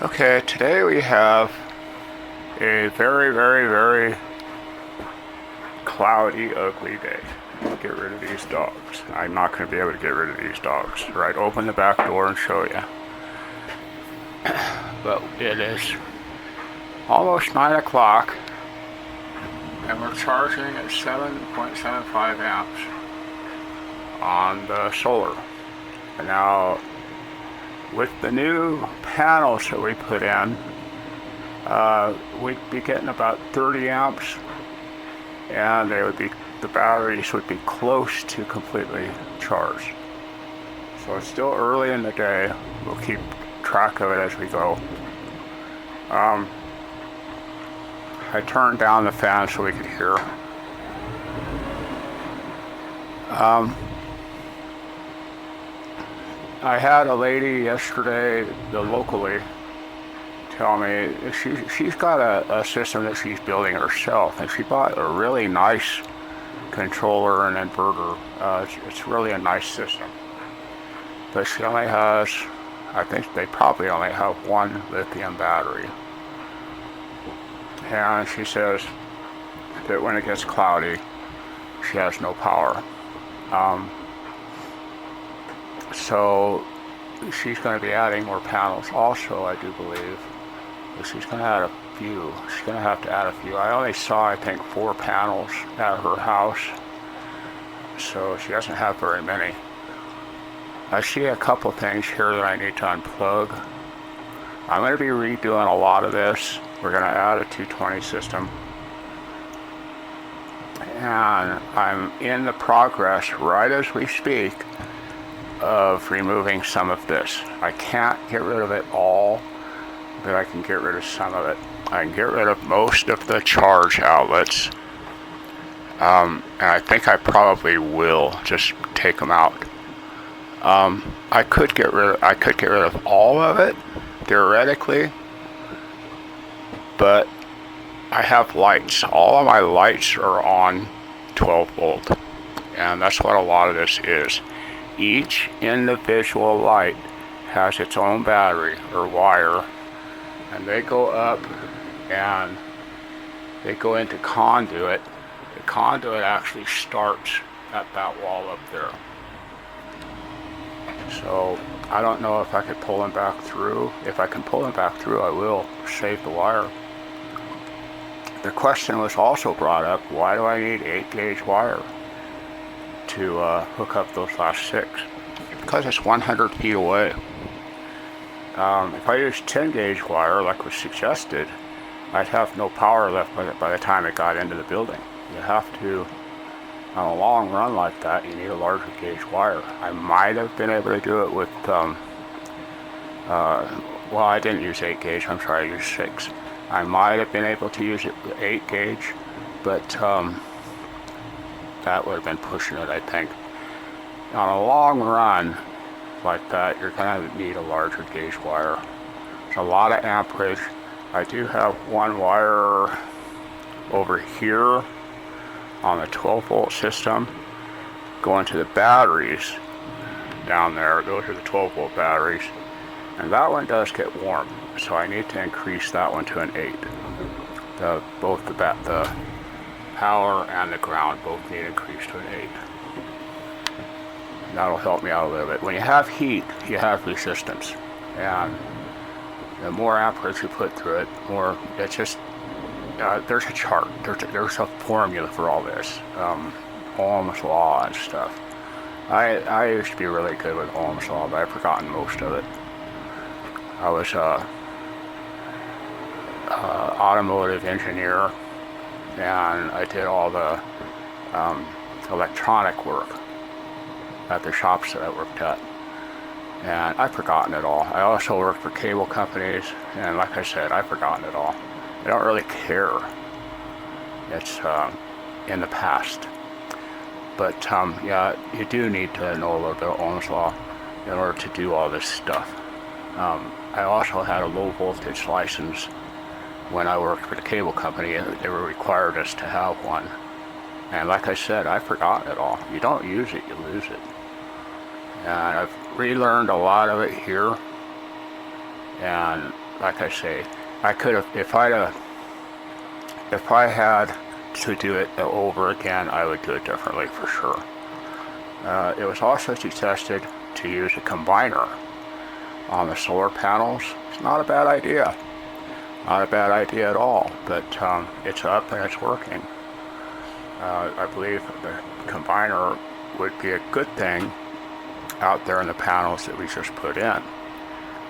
Okay, today we have a very cloudy, ugly day. Get rid of these dogs. I'm not going to be able to get rid of these dogs. Right, open the back door and show you. But it is almost 9 o'clock, and we're charging at 7.75 amps on the solar. And now, with the new panels that we put in, we'd be getting about 30 amps, and the batteries would be close to completely charged. So it's still early in the day. We'll keep track of it as we go. I turned down the fan so we could hear. I had a lady yesterday, locally, tell me she's got a system that she's building herself, and she bought a really nice controller and inverter. It's really a nice system, but she only has, I think they probably only have one lithium battery, and she says that when it gets cloudy, she has no power. So she's going to be adding more panels also, I do believe. But she's going to add a few. She's going to have to add a few. I only saw, I think, 4 panels at her house, so she doesn't have very many. I see a couple things here that I need to unplug. I'm going to be redoing a lot of this. We're going to add a 220 system. And I'm in the progress, right as we speak, of removing some of this. I can't get rid of it all, but I can get rid of some of it. I can get rid of most of the charge outlets, and I think I probably will just take them out. I could get rid of all of it theoretically, but I have lights. All of my lights are on 12 volt, and that's what a lot of this is. Each individual light has its own battery or wire, and they go up and they go into conduit. The conduit actually starts at that wall up there. So I don't know if I could pull them back through. If I can pull them back through, I will save the wire. The question was also brought up, why do I need 8-gauge wire to hook up those last 6? Because it's 100 feet away. If I use 10-gauge wire like was suggested, I'd have no power left by the time it got into the building. You have to, on a long run like that, you need a larger gauge wire. I might have been able to do it with, well, I didn't use 8-gauge, I'm sorry, I used 6. I might have been able to use it with 8-gauge, but that would have been pushing it, I think. On a long run like that, you're going to need a larger gauge wire. It's a lot of amperage. I do have one wire over here on the 12 volt system going to the batteries down there. Those are the 12 volt batteries, and that one does get warm, so I need to increase that one to an 8. Both the power and the ground both need increased to an 8. That'll help me out a little bit. When you have heat, you have resistance, and the more amperage you put through it, more it's just there's a chart, there's a formula for all this, Ohm's law and stuff. I used to be really good with Ohm's law, but I've forgotten most of it. I was a automotive engineer, and I did all the electronic work at the shops that I worked at, and I've forgotten it all. I also worked for cable companies, and like I said, I've forgotten it all. I don't really care. It's in the past. But yeah, you do need to know a little bit of Ohm's law in order to do all this stuff. I also had a low voltage license when I worked for the cable company, and they were required us to have one. And like I said, I've forgotten it all. You don't use it, you lose it. And I've relearned a lot of it here, and like I say, I could have, if I had to do it over again, I would do it differently for sure. It was also suggested to use a combiner on the solar panels. It's not a bad idea. Not a bad idea at all, but it's up and it's working. I believe the combiner would be a good thing out there in the panels that we just put in.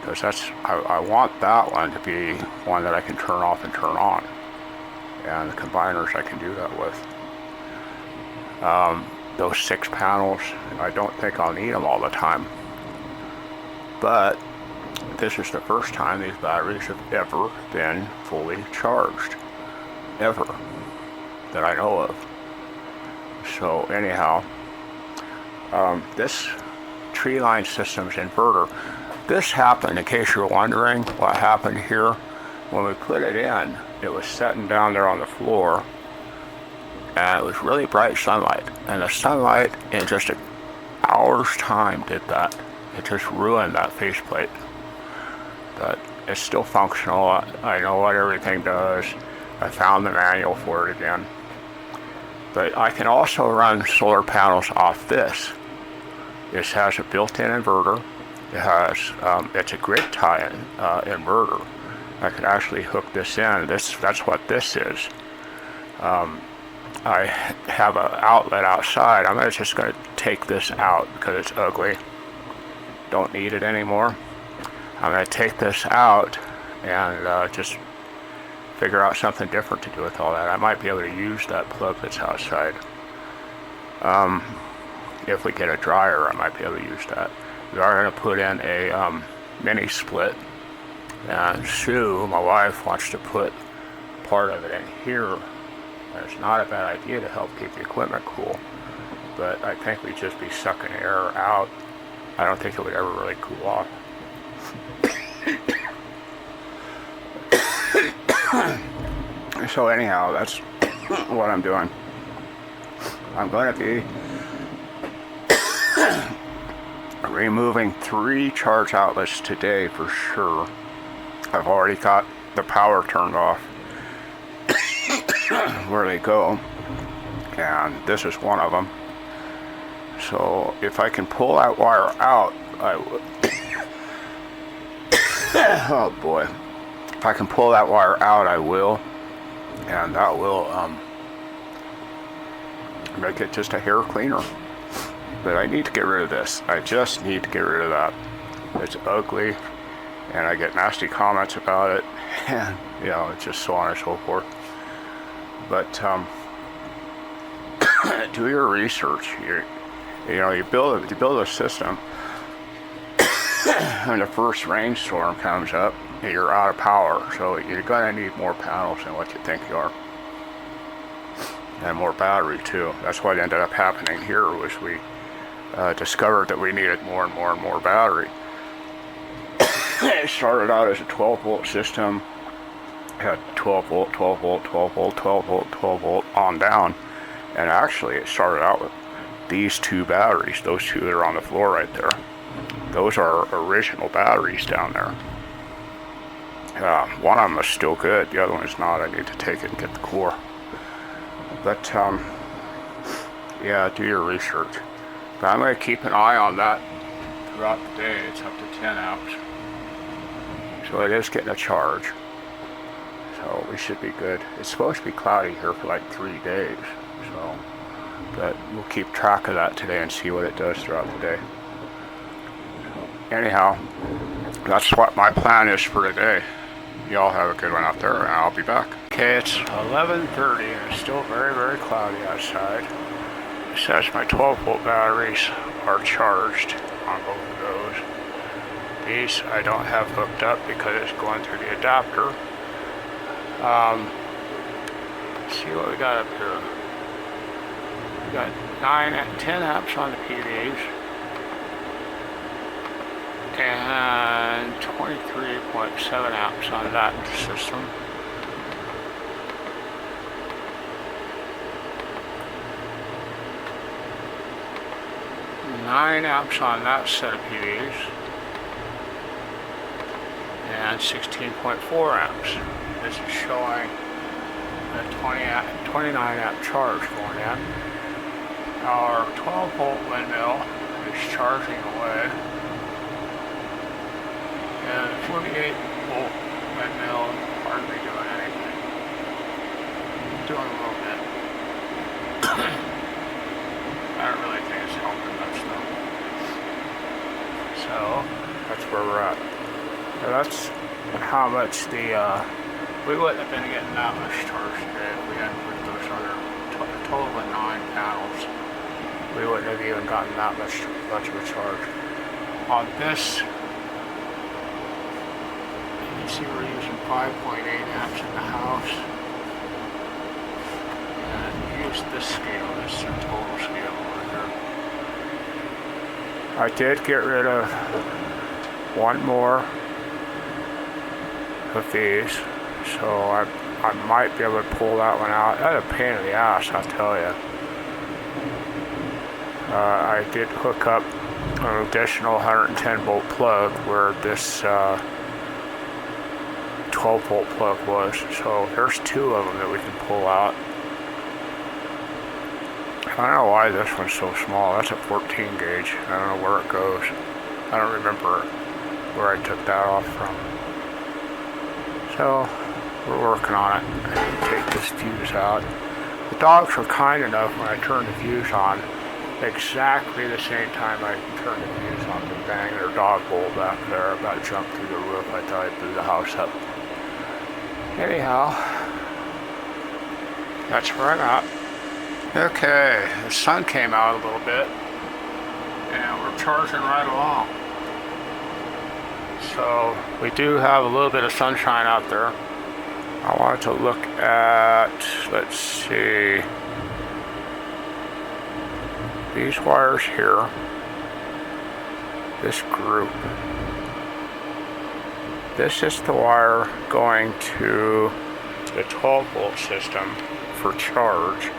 Because I want that one to be one that I can turn off and turn on. And the combiners I can do that with. Those 6 panels, I don't think I'll need them all the time. But this is the first time these batteries have ever been fully charged. Ever. That I know of. So anyhow, this tree line systems inverter, this happened, in case you're wondering what happened here. When we put it in, it was sitting down there on the floor, and it was really bright sunlight. And the sunlight, in just an hour's time, did that. It just ruined that faceplate. But it's still functional. I know what everything does. I found the manual for it again. But I can also run solar panels off this. This has a built-in inverter. It has, it's a grid tie-in inverter. I could actually hook this in. That's what this is. I have an outlet outside. I'm just going to take this out because it's ugly. Don't need it anymore. I'm going to take this out and just figure out something different to do with all that. I might be able to use that plug that's outside. If we get a dryer, I might be able to use that. We are going to put in a mini split. And Sue, my wife, wants to put part of it in here. And it's not a bad idea to help keep the equipment cool. But I think we'd just be sucking air out. I don't think it would ever really cool off. So anyhow, that's what I'm doing. I'm going to be removing 3 charge outlets today for sure. I've already got the power turned off where they go, and this is one of them. So if I can pull that wire out, I would. Oh boy. If I can pull that wire out, I will. And that will make it just a hair cleaner. But I need to get rid of this. I just need to get rid of that. It's ugly, and I get nasty comments about it, and it's just so on and so forth. But do your research. You build a system, and the first rainstorm comes up, and you're out of power. So you're gonna need more panels than what you think you are, and more battery too. That's what ended up happening here. Was we discovered that we needed more and more and more battery. It started out as a 12-volt system. Had 12 volt, 12 volt, 12 volt, 12 volt, 12 volt on down. And actually it started out with these 2 batteries, those 2 that are on the floor right there. Those are original batteries down there. One of them is still good, the other one is not. I need to take it and get the core. But yeah, do your research. But I'm going to keep an eye on that throughout the day. It's up to 10 amps. So it is getting a charge. So we should be good. It's supposed to be cloudy here for like 3 days. So, but we'll keep track of that today and see what it does throughout the day. So, anyhow, that's what my plan is for today. Y'all have a good one out there, and I'll be back. Okay, it's 11:30 and it's still very, very cloudy outside. It says my 12-volt batteries are charged on both of those. These I don't have hooked up because it's going through the adapter. Let's see what we got up here. We got 10 amps on the PDs and 23.7 amps on that system. Nine amps on that set of PDs, and 16.4 amps. This is showing a 29 amp charge going in. Our 12 volt windmill is charging away, and the 48 volt windmill is hardly doing anything. Doing a little bit. I don't really think it's helping much though. So that's where we're at. So that's how much we wouldn't have been getting that much charge today if we hadn't put those other total of 9 panels. We wouldn't have even gotten that much of a charge. On this, you can see we're using 5.8 amps in the house. And use this scale, this is the total scale over here. I did get rid of one more of these, so I might be able to pull that one out. That's a pain in the ass, I'll tell you. I did hook up an additional 110 volt plug where this 12 volt plug was, so there's 2 of them that we can pull out. I don't know why this one's so small. That's a 14 gauge. I don't know where it goes. I don't remember where I took that off from. So we're working on it. I need to take this fuse out. The dogs were kind enough when I turned the fuse on, exactly the same time I turned the fuse on, to bang their dog bowl back there. About to jump through the roof. I thought I blew the house up. Anyhow, that's where I'm at. Okay, the sun came out a little bit, and we're charging right along. So we do have a little bit of sunshine out there. I wanted to look at, let's see, these wires here, this group. This is the wire going to the 12 volt system for charge.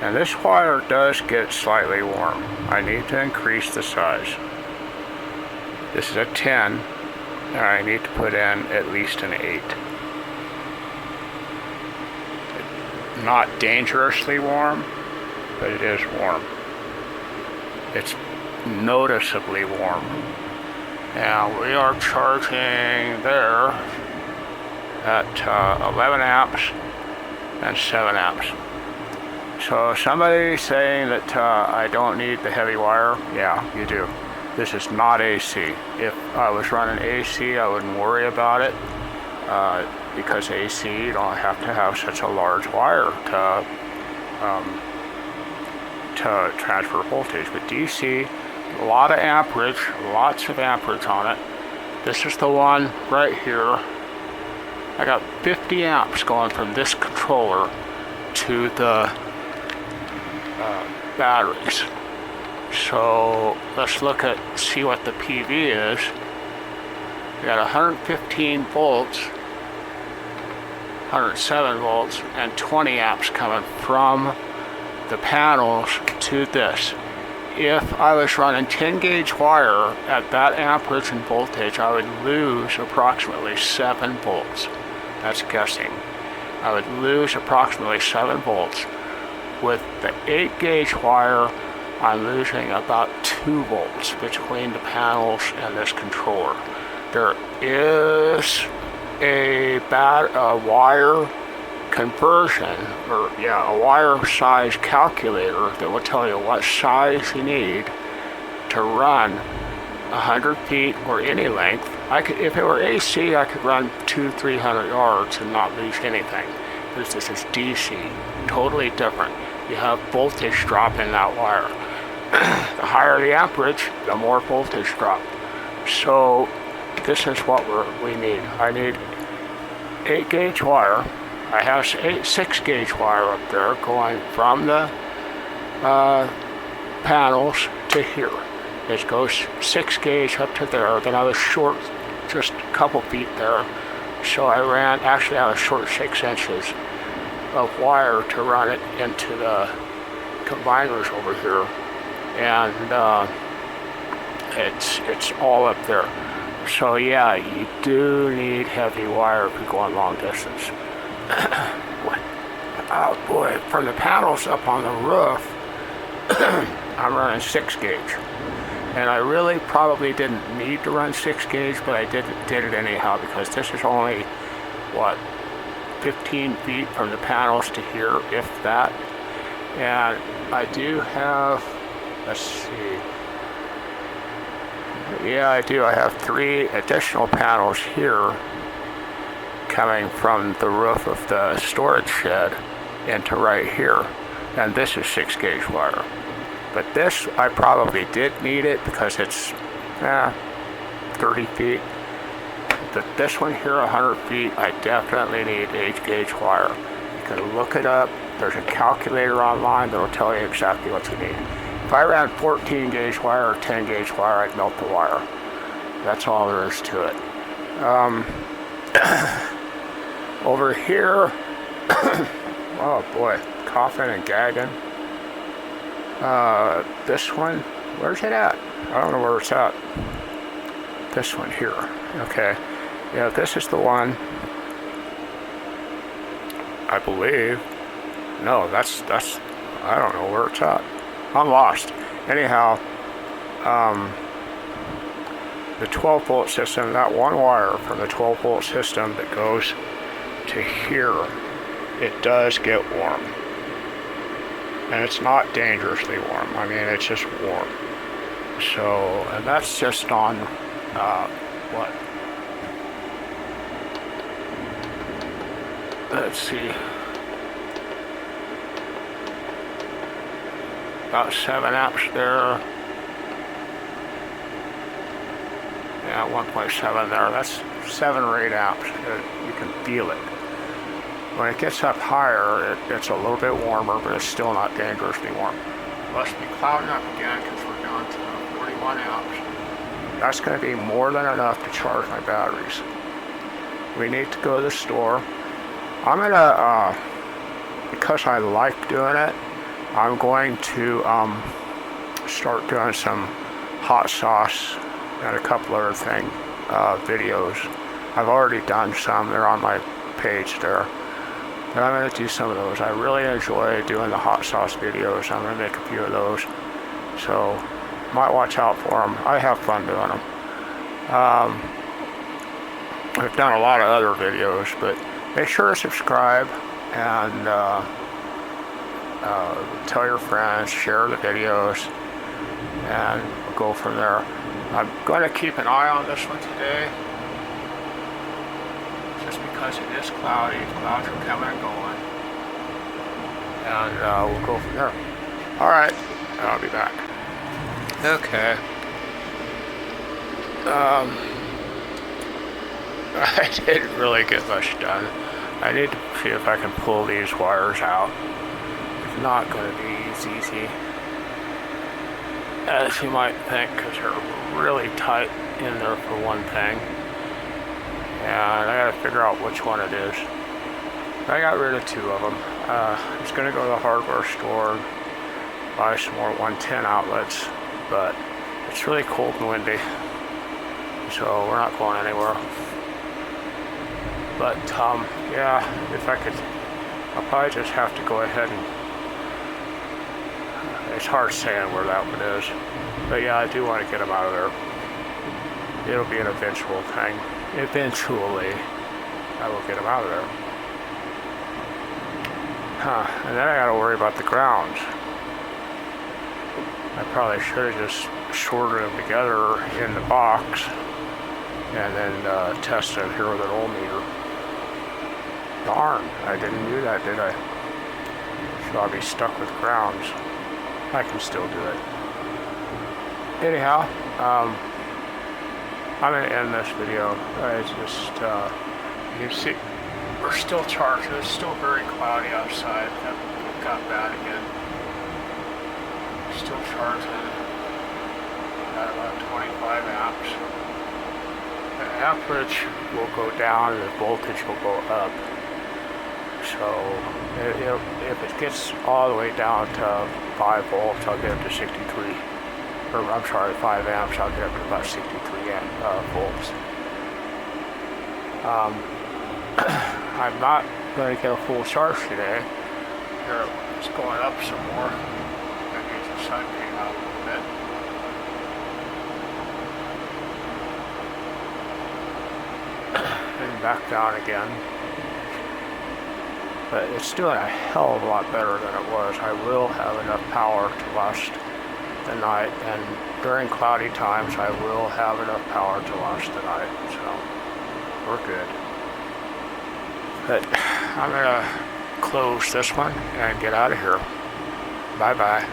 And this wire does get slightly warm. I need to increase the size. This is a 10, and I need to put in at least an 8. Not dangerously warm, but it is warm. It's noticeably warm. And we are charging there at 11 amps and 7 amps. So somebody saying that I don't need the heavy wire, yeah, you do. This is not AC. If I was running AC, I wouldn't worry about it, because AC, you don't have to have such a large wire to transfer voltage. But DC, a lot of amperage, lots of amperage on it. This is the one right here. I got 50 amps going from this controller to the batteries. So let's see what the PV is. We got 115 volts, 107 volts, and 20 amps coming from the panels to this. If I was running 10 gauge wire at that amperage and voltage, I would lose approximately 7 volts. That's guessing. I would lose approximately 7 volts. With the 8 gauge wire, I'm losing about 2 volts between the panels and this controller. There is a wire conversion, or a wire size calculator that will tell you what size you need to run 100 feet or any length. If it were AC, I could run 200-300 yards and not lose anything. This is DC, totally different. You have voltage drop in that wire. The higher the amperage, the more voltage drop. So this is what we need. I need 8 gauge wire. I have 6 gauge wire up there going from the panels to here. It goes 6 gauge up to there. Then I was short just a couple feet there. So I was short 6 inches of wire to run it into the combiners over here. And it's all up there. So yeah, you do need heavy wire if you're going long distance. What? Oh boy, from the panels up on the roof, I'm running 6 gauge. And I really probably didn't need to run 6 gauge, but I did it anyhow because this is only, what, 15 feet from the panels to here, if that. And I do have, let's see, yeah, I do. I have 3 additional panels here coming from the roof of the storage shed into right here. And this is 6 gauge wire. But this, I probably did need it because it's 30 feet. But this one here, 100 feet, I definitely need 8 gauge wire. You can look it up. There's a calculator online that'll tell you exactly what you need. If I ran 14 gauge wire or 10 gauge wire, I'd melt the wire. That's all there is to it. Over here, oh boy, coughing and gagging. This one, where's it at? I don't know where it's at. This one here. Okay. Yeah, this is the one. I believe. No, that's I don't know where it's at. I'm lost. Anyhow, the 12 volt system, that one wire from the 12 volt system that goes to here, it does get warm. And it's not dangerously warm. I mean, it's just warm. So, and that's just on, what? Let's see. About 7 amps there. Yeah, 1.7 there. That's 7 or 8 amps. You can feel it. When it gets up higher, it gets a little bit warmer, but it's still not dangerously warm. Must be clouding up again because we're down to 41 amps. That's going to be more than enough to charge my batteries. We need to go to the store. I'm going to, because I like doing it, I'm going to start doing some hot sauce and a couple other videos. I've already done some. They're on my page there. But I'm going to do some of those. I really enjoy doing the hot sauce videos. I'm going to make a few of those. So, might watch out for them. I have fun doing them. I've done a lot of other videos, but make sure to subscribe and tell your friends, share the videos, and we'll go from there. I'm going to keep an eye on this one today. Just because it is cloudy, the clouds are coming and going. And we'll go from there. Alright, I'll be back. Okay. I didn't really get much done. I need to see if I can pull these wires out. It's not going to be as easy as you might think, because they're really tight in there for one thing. And I gotta figure out which one it is. I got rid of 2 of them. I was gonna go to the hardware store, buy some more 110 outlets, but it's really cold and windy, so we're not going anywhere. But yeah, if I could, I'll probably just have to go ahead and, it's hard saying where that one is, but yeah, I do want to get them out of there. It'll be an eventual thing. Eventually, I will get them out of there. And then I gotta worry about the grounds. I probably should have just shorted them together in the box and then tested it here with an old meter. Darn, I didn't do that, did I? So I'll be stuck with grounds. I can still do it. Anyhow, I'm going to end this video. I just, you can see, we're still charged. It's still very cloudy outside. It got bad again. Still charging at about 25 amps. The amperage will go down and the voltage will go up. So if it gets all the way down to 5 volts, I'll get up to 63. or I'm sorry, 5 amps, I'll get up to about 63 volts. I'm not going to get a full charge today. Here, it's going up some more. That means the sun came out a little bit. And back down again. But it's doing a hell of a lot better than it was. I will have enough power to last the night, and during cloudy times I will have enough power to last the night, so we're good. But I'm gonna close this one and get out of here. Bye bye.